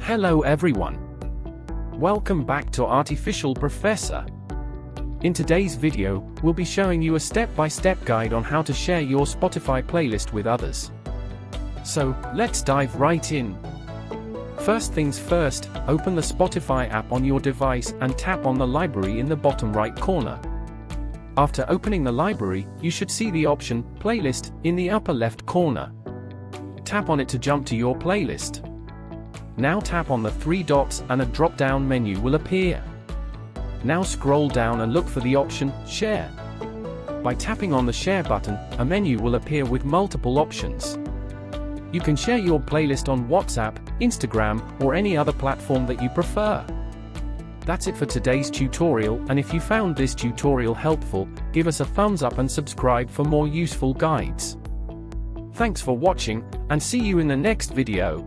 Hello everyone. Welcome back to Artificial Professor. In today's video, we'll be showing you a step-by-step guide on how to share your Spotify playlist with others. So, let's dive right in. First things first, open the Spotify app on your device and tap on the library in the bottom right corner. After opening the library, you should see the option, Playlist, in the upper left corner. Tap on it to jump to your playlist. Now tap on the three dots and a drop-down menu will appear. Now scroll down and look for the option, Share. By tapping on the Share button, a menu will appear with multiple options. You can share your playlist on WhatsApp, Instagram, or any other platform that you prefer. That's it for today's tutorial, and if you found this tutorial helpful, give us a thumbs up and subscribe for more useful guides. Thanks for watching, and see you in the next video.